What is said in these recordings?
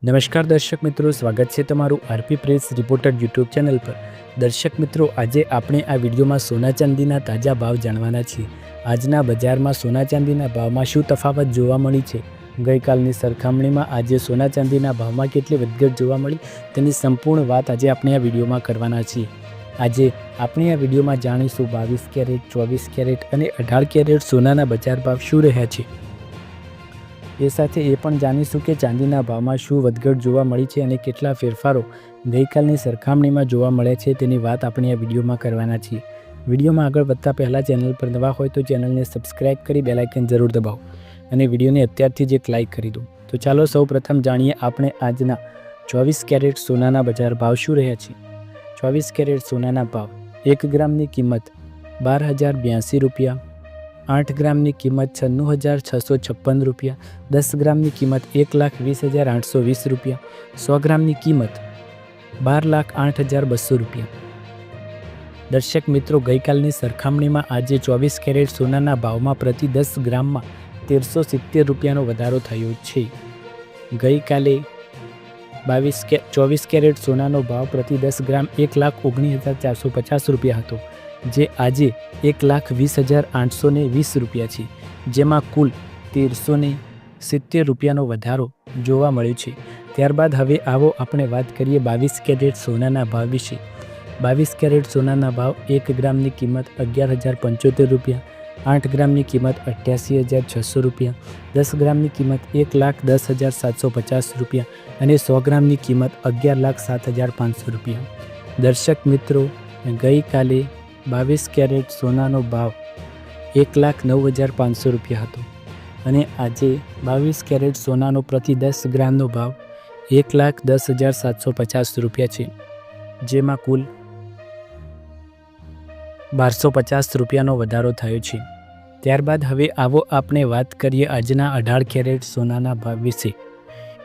નમસ્કાર દર્શક મિત્રો, સ્વાગત છે તમારું RP press reporter YouTube channel પર। દર્શક મિત્રો, આજે આપણે આ વિડીયોમાં સોના ચાંદીના તાજા ભાવ જાણવાના છીએ। આજના બજારમાં સોના ચાંદીના ભાવમાં શું તફાવત જોવા મળી છે, ગઈકાલની સરખામણીમાં આજે સોના ચાંદીના ભાવમાં કેટલી વધઘટ જોવા મળી, તેની સંપૂર્ણ વાત આજે આપણે આ વિડીયોમાં કરવાના છીએ। આજે આપણે આ વિડીયોમાં જાણીશું 22 કેરેટ, 24 કેરેટ અને 18 કેરેટ સોનાના બજાર ભાવ શું રહ્યા છે। એ સાથે એ પણ જાણીશું કે ચાંદીના ભાવમાં શું વધઘટ જોવા મળી છે અને કેટલા ફેરફારો ગઈકાલની સરખામણીમાં જોવા મળે છે, તેની વાત આપણે આ વિડીયોમાં કરવાના છીએ। વિડીયોમાં આગળ વધતા પહેલાં ચેનલ પર નવા હોય તો ચેનલને સબસ્ક્રાઇબ કરી બેલ આઇકન જરૂર દબાવો અને વિડીયોને અત્યારથી જ એક લાઇક કરી દો। તો ચાલો સૌ પ્રથમ જાણીએ આપણે આજના 24 કેરેટ સોનાના બજાર ભાવ શું રહ્યા છે। 24 કેરેટ સોનાના ભાવ: 1 ગ્રામની કિંમત 12,082 રૂપિયા, 8 ગ્રામની કિંમત 96,656 રૂપિયા, 10 ગ્રામની કિંમત 1,20,820 રૂપિયા, 100 ગ્રામની કિંમત 12,08,200 રૂપિયા। દર્શક મિત્રો, ગઈકાલની સરખામણીમાં આજે 24 કેરેટ સોનાના ભાવમાં પ્રતિ 10 ગ્રામમાં 1370 રૂપિયાનો વધારો થયો છે। ગઈકાલે 24 કેરેટ સોનાનો ભાવ પ્રતિ 10 ગ્રામ 1,19,450 રૂપિયા હતો, જે આજે 1,20,820 રૂપિયા છે, જેમાં કુલ 1370 રૂપિયાનો વધારો જોવા મળ્યો છે। ત્યારબાદ હવે આવો આપણે વાત કરીએ 22 કેરેટ સોનાના ભાવ વિશે। 22 કેરેટ સોનાના ભાવ: 1 ગ્રામની કિંમત 11,075 રૂપિયા, 8 ગ્રામની કિંમત 88,600 રૂપિયા, 10 ગ્રામની કિંમત 1,10,750 રૂપિયા અને 100 ગ્રામની કિંમત 11,07,500 રૂપિયા। દર્શક મિત્રો, ગઈકાલે 22 કેરેટ સોનાનો ભાવ 1,09,500 રૂપિયા હતો અને આજે 22 કેરેટ સોનાનો પ્રતિ 10 ગ્રામનો ભાવ 1,10,750 રૂપિયા છે, જેમાં કુલ 1250 રૂપિયાનો વધારો થયો છે। ત્યારબાદ હવે આવો આપણે વાત કરીએ આજના 18 કેરેટ સોનાના ભાવ વિશે।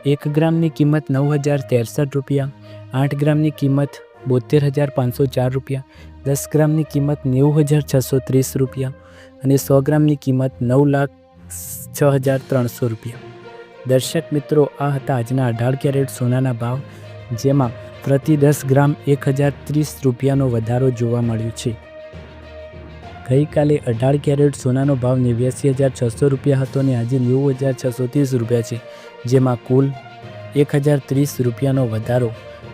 1 ગ્રામની કિંમત 9,063 રૂપિયા, 8 ગ્રામની કિંમત 72,504 રૂપિયા, 10 ગ્રામની કિંમત 90,630 રૂપિયા અને 100 ગ્રામની કિંમત 9,06,300 રૂપિયા। દર્શક મિત્રો, આ હતા આજના 18 કેરેટ સોનાના ભાવ, જેમાં પ્રતિ 10 ગ્રામ 1,030 રૂપિયાનો વધારો જોવા મળ્યો છે। ગઈકાલે 18 કેરેટ સોનાનો ભાવ 89,600 રૂપિયા હતો અને આજે 90,630 રૂપિયા છે, જેમાં કુલ 1,030 રૂપિયાનો વધારો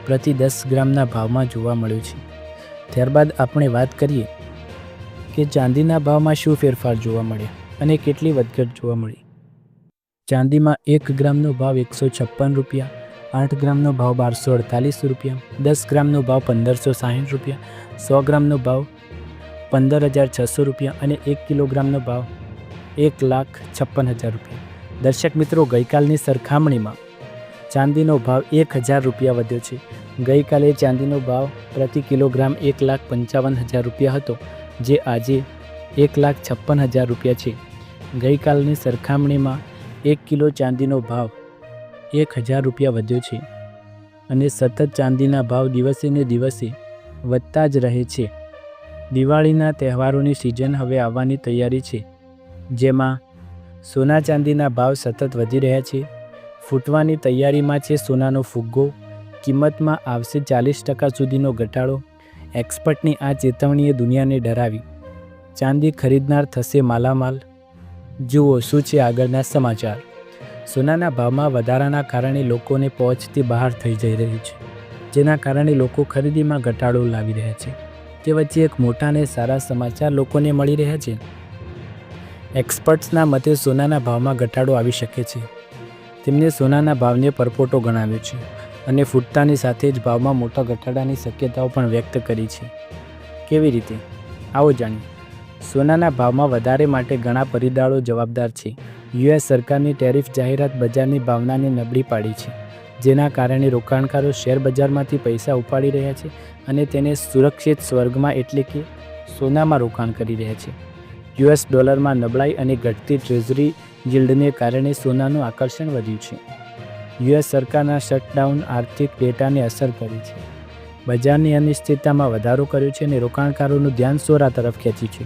પ્રતિ 10 ગ્રામના ભાવમાં જોવા મળ્યો છે। ત્યારબાદ આપણે વાત કરીએ કે ચાંદીના ભાવમાં શું ફેરફાર જોવા મળ્યા અને કેટલી વધઘટ જોવા મળી। ચાંદીમાં 1 ગ્રામનો ભાવ 156 રૂપિયા, 8 ગ્રામનો ભાવ 1,248 રૂપિયા, 10 ગ્રામનો ભાવ 1,560 રૂપિયા, 100 ગ્રામનો ભાવ 15,600 રૂપિયા અને 1 કિલોગ્રામનો ભાવ 1,56,000 રૂપિયા। દર્શક મિત્રો, ગઈકાલની સરખામણીમાં ચાંદીનો ભાવ 1,000 રૂપિયા વધ્યો છે। ગઈકાલે ચાંદીનો ભાવ પ્રતિ કિલોગ્રામ 1,55,000 રૂપિયા હતો, જે આજે 1,56,000 રૂપિયા છે। ગઈકાલની સરખામણીમાં 1 કિલો ચાંદીનો ભાવ 1,000 રૂપિયા વધ્યો છે અને સતત ચાંદીના ભાવ દિવસે ને દિવસે વધતા જ રહે છે। દિવાળીના તહેવારોની સિઝન હવે આવવાની તૈયારી છે, જેમાં સોના ચાંદીના ભાવ સતત વધી રહ્યા છે। ફૂટવાની તૈયારીમાં છે સોનાનો ફુગ્ગો, કિંમતમાં આવશે 40% સુધીનો ઘટાડો। એક્સપર્ટની આ ચેતવણીએ દુનિયાને ડરાવી, ચાંદી ખરીદનાર થશે માલામાલ। જુઓ શું છે આગળના સમાચાર। સોનાના ભાવમાં વધારાના કારણે લોકોને પહોંચથી બહાર થઈ જઈ રહ્યું છે, જેના કારણે લોકો ખરીદીમાં ઘટાડો લાવી રહ્યા છે। તે વચ્ચે એક મોટા અને સારા સમાચાર લોકોને મળી રહ્યા છે। એક્સપર્ટ્સના મતે સોનાના ભાવમાં ઘટાડો આવી શકે છે। તેમને સોનાના ભાવને પરપોટો ગણાવ્યો છે અને ફૂટતાની સાથે જ ભાવમાં મોટા ઘટાડાની શક્યતાઓ પણ વ્યક્ત કરી છે। કેવી રીતે? આવો જાણીએ। સોનાના ભાવમાં વધારે માટે ઘણા પરિબળો જવાબદાર છે। યુએસ સરકારની ટેરિફ જાહેરાત બજારની ભાવનાને નબળી પાડી છે, જેના કારણે રોકાણકારો શેર બજારમાંથી પૈસા ઉપાડી રહ્યા છે અને તેને સુરક્ષિત સ્વર્ગમાં એટલે કે સોનામાં રોકાણ કરી રહ્યા છે। યુએસ ડોલરમાં નબળાઈ અને ઘટતી ટ્રેઝરી yieldને કારણે સોનાનું આકર્ષણ વધ્યું છે। યુએસ સરકારના શટડાઉન આર્થિક ડેટાને અસર કરી છે, બજારની અનિશ્ચિતતામાં વધારો કર્યો છે અને રોકાણકારોનું ધ્યાન સોના તરફ ખેંચ્યું છે।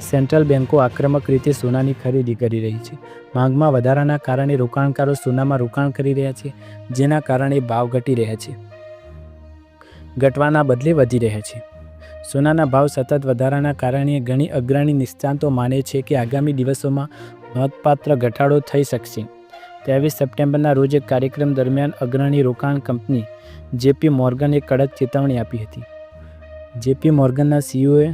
સેન્ટ્રલ બેન્કો આક્રમક રીતે સોનાની ખરીદી કરી રહી છે. માંગમાં વધારાના કારણે રોકાણકારો સોનામાં રોકાણ કરી રહ્યા છે, જેના કારણે ભાવ ઘટી રહ્યા છે, ઘટવાના બદલે વધી રહ્યા છે. સોનાના ભાવ સતત વધારાના કારણે ઘણી અગ્રણી નિષ્ણાતો માને છે કે આગામી દિવસોમાં નોંધપાત્ર ઘટાડો થઈ શકશે. 23 સપ્ટેમ્બરના રોજ એક કાર્યક્રમ દરમિયાન અગ્રણી રોકાણ કંપની જેપી મોર્ગને કડક ચેતવણી આપી હતી. જેપી મોર્ગનના સીઈઓએ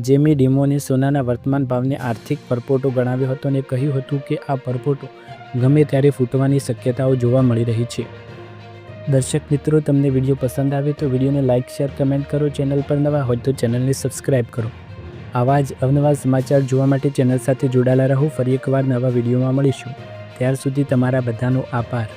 જેમી ડિમોને સોનાના વર્તમાન ભાવને આર્થિક પરપોટો ગણાવ્યો હતો અને કહ્યું હતું કે આ પરપોટો ગમે ત્યારે ફૂટવાની શક્યતાઓ જોવા મળી રહી છે. દર્શક મિત્રો, તમને વિડીયો પસંદ આવે તો વિડીયોને લાઇક, શેર, કમેન્ટ કરો. ચેનલ પર નવા હોય તો ચેનલને સબસ્ક્રાઈબ કરો. આવા જ અવનવા સમાચાર જોવા માટે ચેનલ સાથે જોડાયેલા રહો. ફરી એકવાર નવા વિડીયોમાં મળીશું. ત્યાર સુધી તમારા બધાનો આભાર.